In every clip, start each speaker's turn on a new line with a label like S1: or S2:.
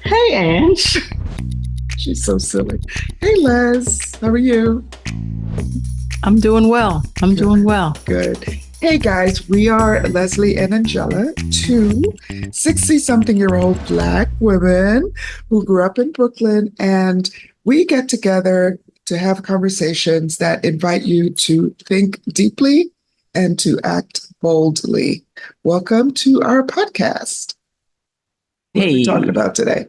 S1: Hey, Ange. She's so silly. Hey, Les. How are you?
S2: I'm doing well. Doing well.
S1: Good. Hey, guys. We are Leslie and Angella, two 60-something-year-old Black women who grew up in Brooklyn, and we get together to have conversations that invite you to think deeply and to act boldly. Welcome to our podcast. What are we talking about today?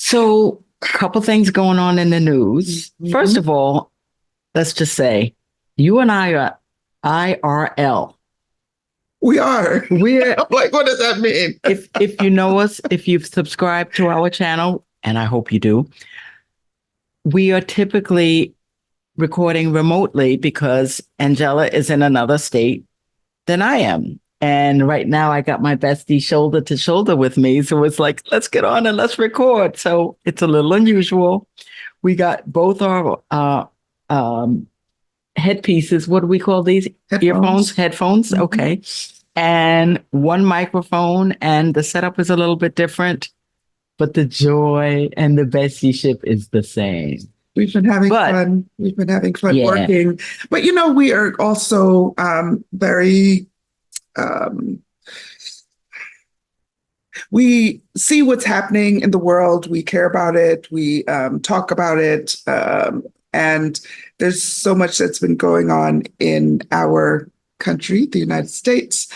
S2: So, a couple things going on in the news. Mm-hmm. First of all, let's just say you and I are IRL.
S1: We are. We're like, what does that mean?
S2: if you know us, if you've subscribed to our channel, and I hope you do, we are typically recording remotely because Angella is in another state than I am. And right now I got my bestie shoulder to shoulder with me. So it's like, let's get on and let's record. So it's a little unusual. We got both our headpieces. What do we call these? Headphones. Mm-hmm. Okay. And one microphone, and the setup is a little bit different, but the joy and the bestieship is the same.
S1: We've been having fun. We've been having fun working. But, we are also very... we see what's happening in the world. We care about it. We talk about it. And there's so much that's been going on in our country, the United States.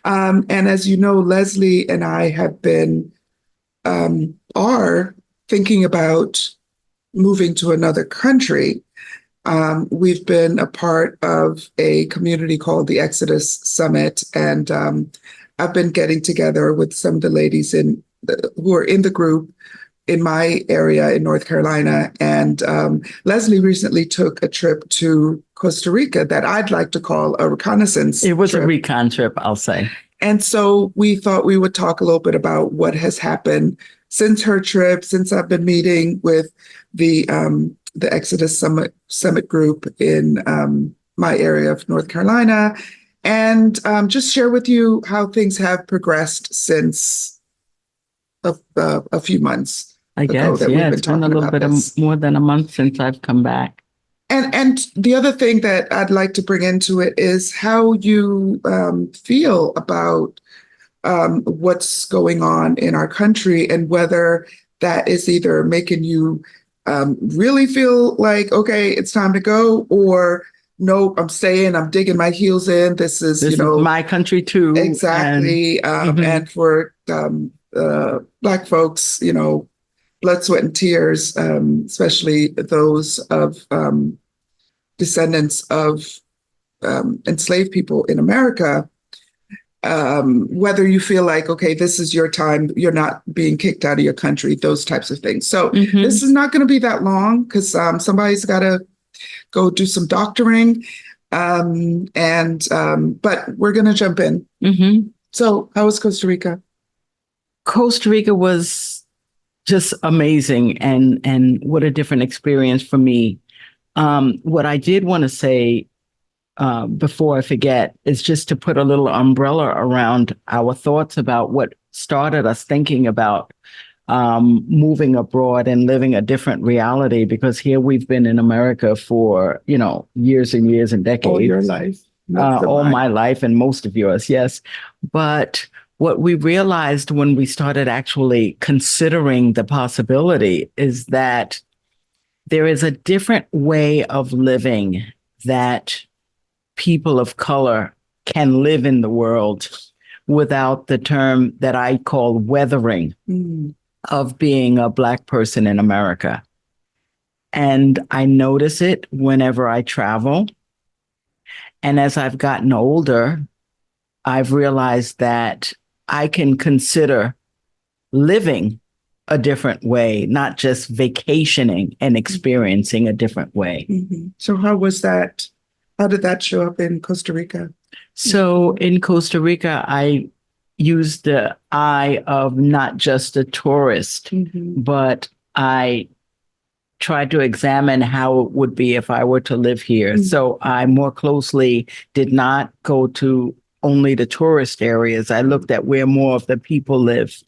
S1: And as you know, Leslie and I have been, are thinking about moving to another country. We've been a part of a community called the Exodus Summit, and I've been getting together with some of the ladies who are in the group in my area in North Carolina. And Leslie recently took a trip to Costa Rica that I'd like to call a reconnaissance.
S2: It was a recon trip, I'll say.
S1: And so we thought we would talk a little bit about what has happened since her trip, since I've been meeting with the Exodus Summit group in my area of North Carolina, and just share with you how things have progressed since a few months.
S2: I guess, it's been a little bit more than a month since I've come back.
S1: And the other thing that I'd like to bring into it is how you feel about what's going on in our country, and whether that is either making you really feel like, okay, it's time to go, or no, I'm staying, I'm digging my heels in. This is
S2: my country too.
S1: Exactly. And for Black folks, blood, sweat, and tears, especially those of descendants of enslaved people in America. Whether you feel like, okay, this is your time, you're not being kicked out of your country, those types of things. So This is not going to be that long, because somebody's got to go do some doctoring. But we're going to jump in.
S2: Mm-hmm.
S1: So how was Costa Rica?
S2: Costa Rica was just amazing. And what a different experience for me. What I did want to say before I forget, is just to put a little umbrella around our thoughts about what started us thinking about moving abroad and living a different reality, because here we've been in America for, years and years and decades.
S1: All your life.
S2: All my life, and most of yours, yes. But what we realized when we started actually considering the possibility is that there is a different way of living that people of color can live in the world without the term that I call weathering of being a Black person in America. And I notice it whenever I travel. And as I've gotten older, I've realized that I can consider living a different way, not just vacationing and experiencing a different way.
S1: Mm-hmm. So how was that? How did that show up in Costa Rica?
S2: So in Costa Rica, I used the eye of not just a tourist, but I tried to examine how it would be if I were to live here. So I more closely did not go to only the tourist areas. I looked at where more of the people live.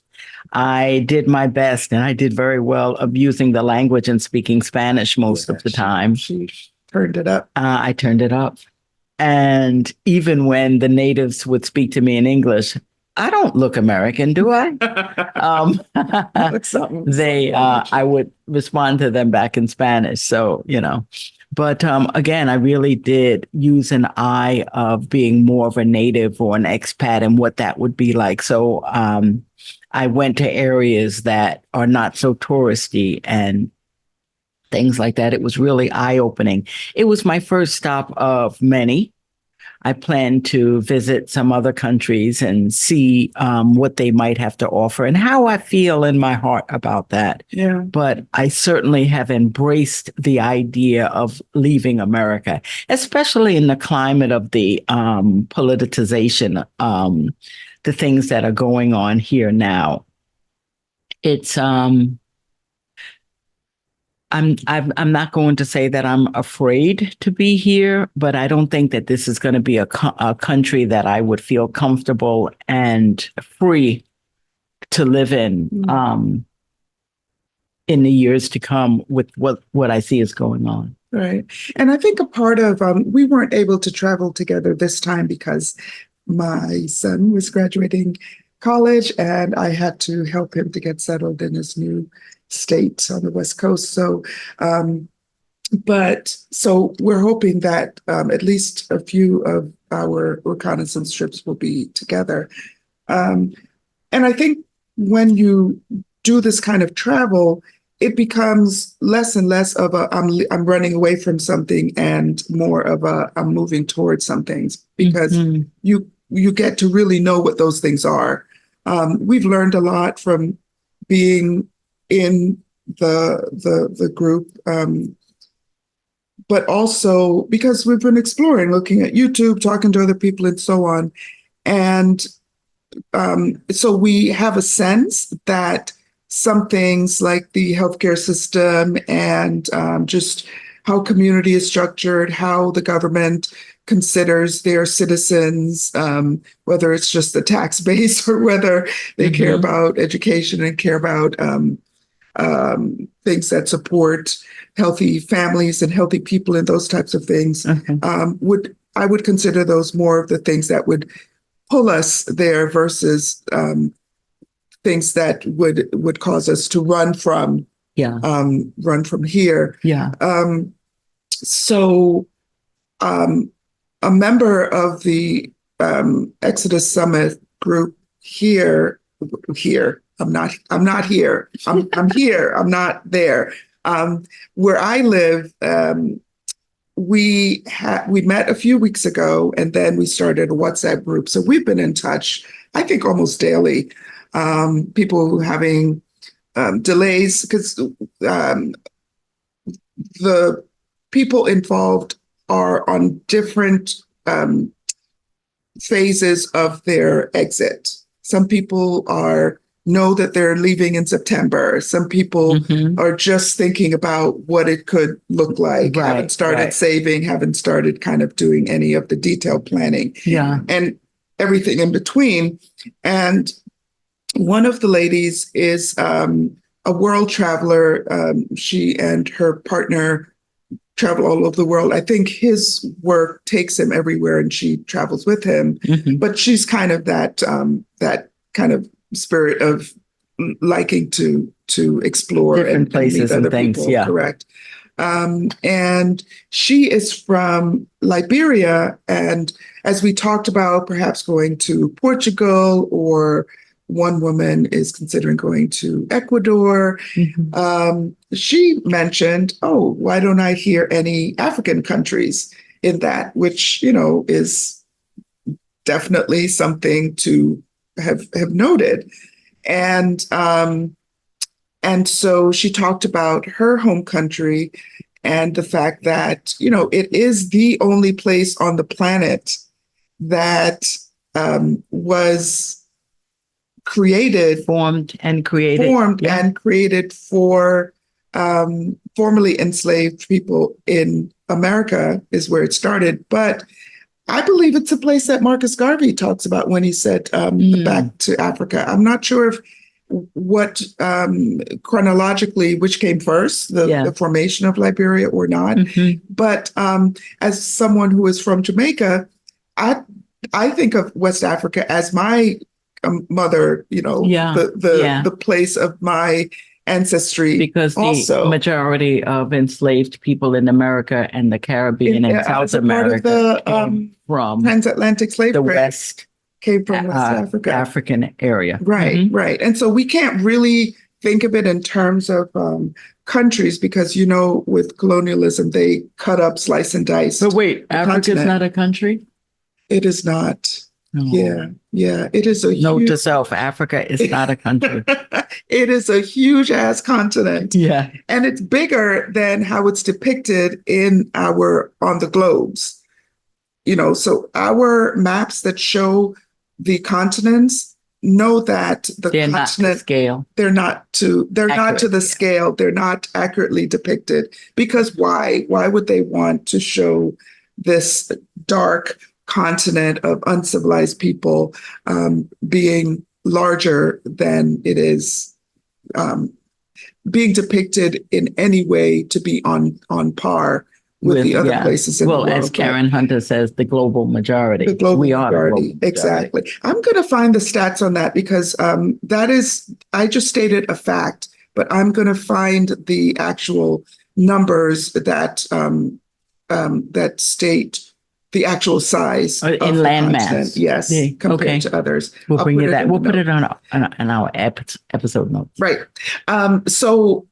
S2: I did my best, and I did very well abusing the language and speaking Spanish most of the time.
S1: She turned it up.
S2: I turned it up. And even when the natives would speak to me in English, I don't look American, do I? I would respond to them back in Spanish. So, but again, I really did use an eye of being more of a native or an expat and what that would be like. So I went to areas that are not so touristy and things like that. It was really eye-opening. It was my first stop of many. I plan to visit some other countries and see what they might have to offer and how I feel in my heart about that.
S1: Yeah.
S2: But I certainly have embraced the idea of leaving America, especially in the climate of the politicization, the things that are going on here now. It's I'm not going to say that I'm afraid to be here, but I don't think that this is going to be a country that I would feel comfortable and free to live in the years to come with what I see is going on.
S1: Right. And I think a part of we weren't able to travel together this time because my son was graduating college and I had to help him to get settled in his new state on the West Coast. So, so we're hoping that at least a few of our reconnaissance trips will be together. And I think when you do this kind of travel, it becomes less and less of a I'm running away from something and more of a I'm moving towards some things because you get to really know what those things are. We've learned a lot from being in the group, but also because we've been exploring, looking at YouTube, talking to other people, and so on. And so we have a sense that some things like the healthcare system and just how community is structured, how the government considers their citizens, whether it's just the tax base or whether they care about education and care about things that support healthy families and healthy people and those types of things, I would consider those more of the things that would pull us there versus things that would cause us to run from here.
S2: Yeah.
S1: So a member of the Exodus Summit group here. I'm not here. I'm here. I'm not there. Where I live, we met a few weeks ago, and then we started a WhatsApp group. So we've been in touch, I think, almost daily. People having delays because the people involved are on different phases of their exit. Some people know that they're leaving in September. Some people are just thinking about what it could look like, haven't started saving, haven't started kind of doing any of the detailed planning, and everything in between. And one of the ladies is a world traveler. She and her partner travel all over the world. I think his work takes him everywhere and she travels with him, but she's kind of that kind of spirit of liking to explore
S2: different places and things.
S1: People, correct. And she is from Liberia. And as we talked about, perhaps going to Portugal, or one woman is considering going to Ecuador. She mentioned, oh, why don't I hear any African countries in that, which, is definitely something to have noted. And so she talked about her home country and the fact that, it is the only place on the planet that was formed and created for formerly enslaved people in America, is where it started. But I believe it's a place that Marcus Garvey talks about when he said back to Africa. I'm not sure if what chronologically, which came first, the formation of Liberia or not. But as someone who is from Jamaica, I think of West Africa as my mother, the place of my ancestry.
S2: Because
S1: also,
S2: the majority of enslaved people in America and the Caribbean and South America came from
S1: transatlantic slave
S2: the
S1: trade.
S2: West.
S1: Came from West Africa.
S2: African area.
S1: Right, right. And so we can't really think of it in terms of countries because, with colonialism, they cut up, slice and dice.
S2: But wait, Africa is not a country?
S1: It is not.
S2: No.
S1: Yeah. It is a
S2: Note to self, Africa is not a country.
S1: It is a huge ass continent.
S2: Yeah.
S1: And it's bigger than how it's depicted on the globes. So our maps that show the continents know that
S2: they're not to scale.
S1: They're not to the scale. They're not accurately depicted because why? Why would they want to show this dark continent of uncivilized people being larger than it is, being depicted in any way to be on par with the other places in the world.
S2: Well, as Karen Hunter says, the global majority.
S1: The global majority. Exactly. I'm going to find the stats on that because I just stated a fact, but I'm going to find the actual numbers that that state the actual size
S2: in land mass.
S1: Yes, compared to others.
S2: We'll bring you that. We'll put it on our episode notes.
S1: Right. So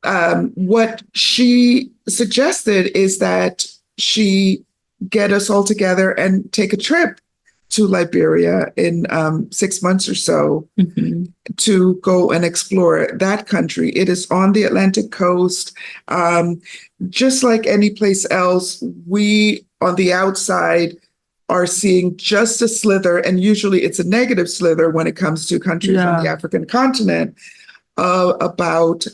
S1: what she suggested is that she get us all together and take a trip to Liberia in 6 months or so to go and explore that country. It is on the Atlantic coast. Just like any place else, we on the outside are seeing just a slither, and usually it's a negative slither when it comes to countries on the African continent, about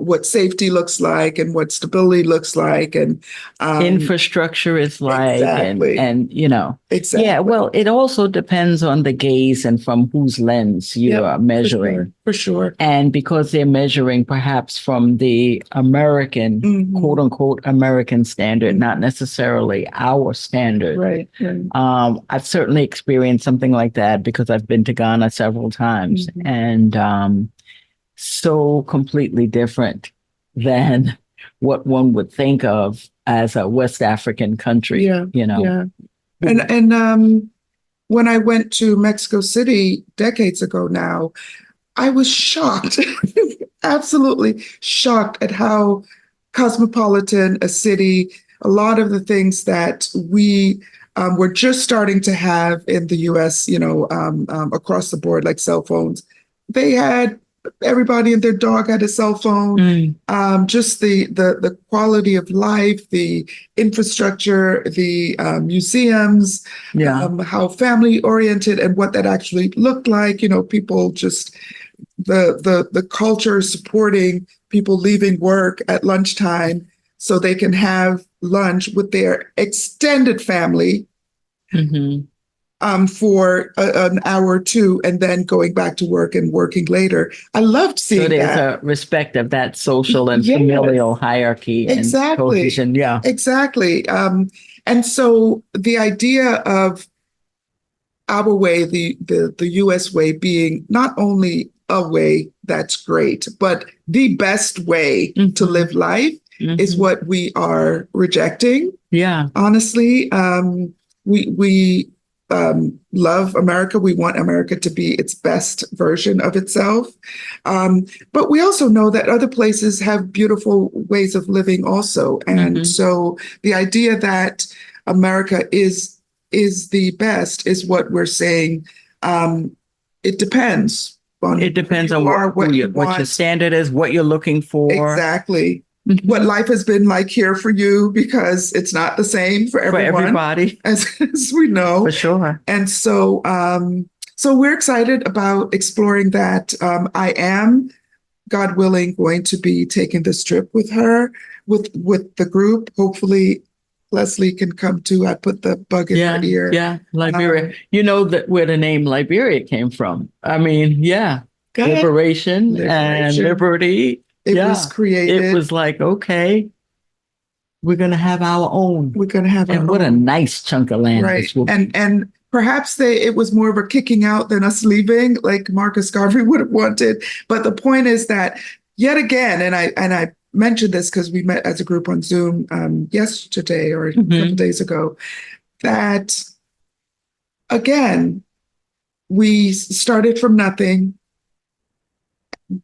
S1: what safety looks like and what stability looks like and
S2: infrastructure is like.
S1: Exactly.
S2: And
S1: exactly.
S2: Yeah, well, it also depends on the gaze and from whose lens you are measuring.
S1: For sure.
S2: And because they're measuring perhaps from the American, quote unquote, American standard, not necessarily our standard.
S1: Right.
S2: I've certainly experienced something like that because I've been to Ghana several times and so completely different than what one would think of as a West African country.
S1: Yeah. And when I went to Mexico City decades ago now, I was shocked, absolutely shocked at how cosmopolitan a city, a lot of the things that we were just starting to have in the US, across the board, like cell phones. They had everybody and their dog had a cell phone. Just the quality of life, the infrastructure, the museums, how family oriented and what that actually looked like. People just the culture supporting people leaving work at lunchtime so they can have lunch with their extended family. For an hour or two and then going back to work and working later. I loved seeing that.
S2: So there's a respect of that social and familial hierarchy and cohesion. Yeah,
S1: exactly. And so the idea of our way, the US way being not only a way that's great, but the best way to live life is what we are rejecting.
S2: Yeah.
S1: Honestly, we love America. We want America to be its best version of itself. But we also know that other places have beautiful ways of living also. And so the idea that America is the best is what we're saying. It depends on
S2: what your standard is, what you're looking for.
S1: Exactly. What life has been like here for you, because it's not the same for
S2: everybody,
S1: as we know.
S2: For sure.
S1: And so, so we're excited about exploring that. I am, God willing, going to be taking this trip with her, with the group. Hopefully, Leslie can come too. I put the bug in her ear.
S2: Yeah, Liberia. You know where the name Liberia came from. I mean, yeah.
S1: Go ahead.
S2: liberation and liberty.
S1: It was
S2: It
S1: created.
S2: was like, okay, we're going to have our own.
S1: We're going to have our
S2: And what a
S1: own.
S2: nice chunk of land
S1: Right.
S2: this will be.
S1: And perhaps it was more of a kicking out than us leaving, like Marcus Garvey would have wanted. But the point is that yet again, and I mentioned this because we met as a group on Zoom yesterday or a couple days ago, that again, we started from nothing.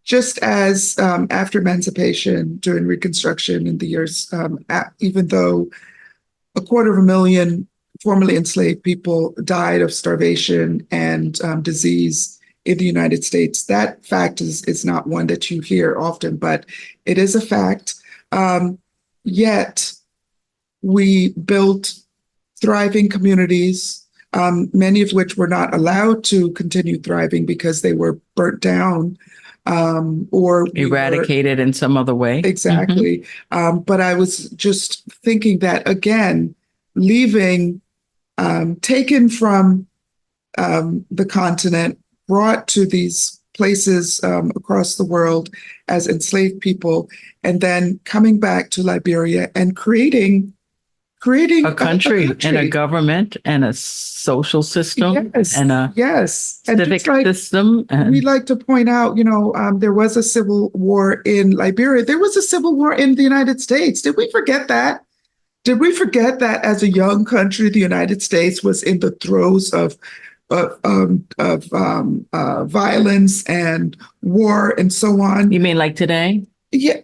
S1: Just as after emancipation during Reconstruction in the years, even though 250,000 formerly enslaved people died of starvation and disease in the United States, that fact is not one that you hear often, but it is a fact. Yet we built thriving communities, many of which were not allowed to continue thriving because they were burnt down or
S2: eradicated in some other way.
S1: Exactly. But I was just thinking that again, leaving, taken from the continent, brought to these places across the world as enslaved people, and then coming back to Liberia and creating
S2: a country and a government and a social system and a civic system. And
S1: we like to point out, there was a civil war in Liberia. There was a civil war in the United States. Did we forget that? Did we forget that as a young country, the United States was in the throes of violence and war and so on?
S2: You mean like today?
S1: Yeah.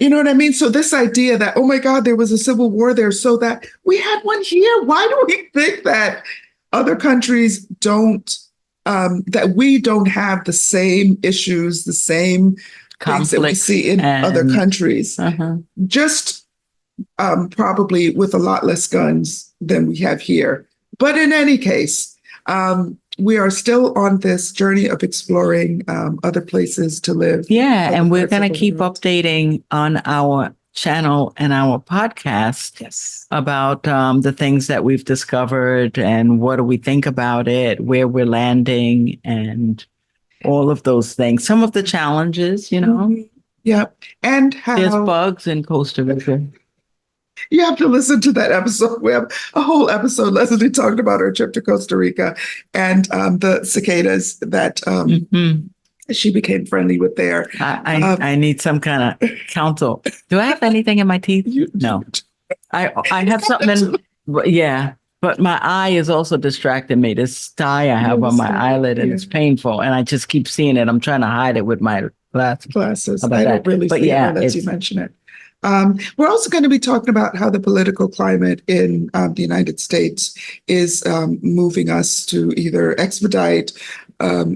S1: You know what I mean? So this idea that, oh my God, there was a civil war there, so that we had one here. Why do we think that other countries don't, that we don't have the same issues, the same things that we see in other countries? Just probably with a lot less guns than we have here. But in any case, we are still on this journey of exploring other places to live.
S2: Yeah, and we're going to keep updating on our channel and our podcast about the things that we've discovered and what do we think about it, where we're landing, and all of those things. Some of the challenges,
S1: Yeah, and how
S2: there's bugs in Costa Rica.
S1: You have to listen to that episode. We have a whole episode. Leslie talked about her trip to Costa Rica and the cicadas that she became friendly with there.
S2: I need some kind of counsel. Do I have anything in my teeth? No. I have something but my eye is also distracting me. This sty I have on my eyelid and it's painful and I just keep seeing it. I'm trying to hide it with my glasses.
S1: I don't really see it unless you mention it. We're also going to be talking about how the political climate in the United States is moving us to either expedite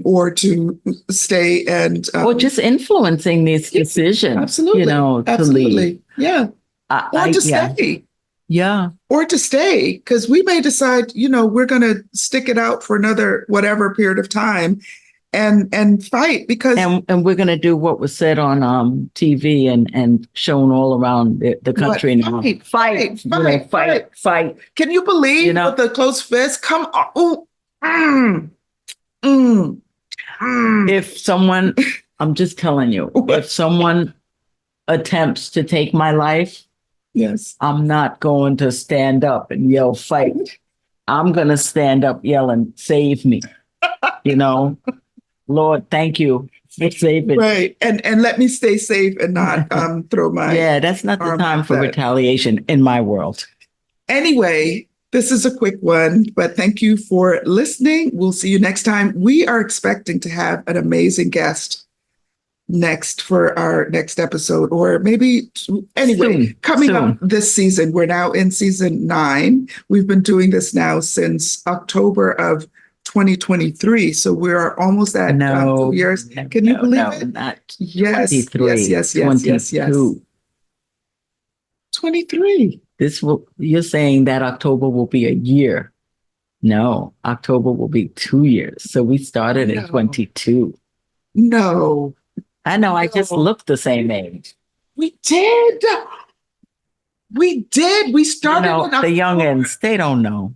S1: or to stay and
S2: or just influencing these decisions.
S1: Absolutely,
S2: to leave.
S1: Yeah, or to stay.
S2: Yeah,
S1: or to stay, because we may decide, we're going to stick it out for another whatever period of time. And fight because
S2: and we're going to do what was said on TV and shown all around the country now. Fight.
S1: Can you believe with the closed fist? Come on.
S2: If someone, I'm just telling you, if someone attempts to take my life, I'm not going to stand up and yell fight. I'm going to stand up yelling, save me. Lord, thank you for saving.
S1: Right. And let me stay safe and not throw my
S2: that's not the time for retaliation in my world.
S1: Anyway, this is a quick one, but thank you for listening. We'll see you next time. We are expecting to have an amazing guest next for our next episode, or maybe coming up this season. We're now in season 9. We've been doing this now since October of 2023. So we're almost at 2 years. Can you believe it?
S2: Not
S1: yes.
S2: 23.
S1: Yes. 23.
S2: You're saying that October will be a year. No, October will be 2 years. So we started in 22.
S1: No.
S2: I know. I just look the same age.
S1: We did. We started.
S2: The youngins, they don't know.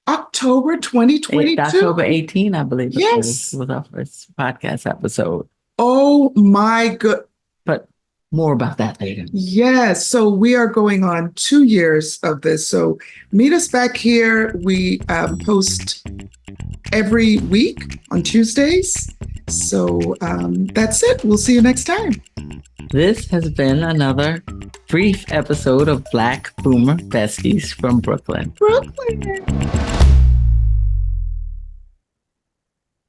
S1: October 2022.
S2: October 18, I believe.
S1: Yes.
S2: Was our first podcast episode.
S1: Oh my good.
S2: But more about that later.
S1: Yes. So we are going on 2 years of this. So meet us back here. We post every week on Tuesdays. So that's it. We'll see you next time.
S2: This has been another brief episode of Black Boomer Besties from Brooklyn.
S1: Brooklyn.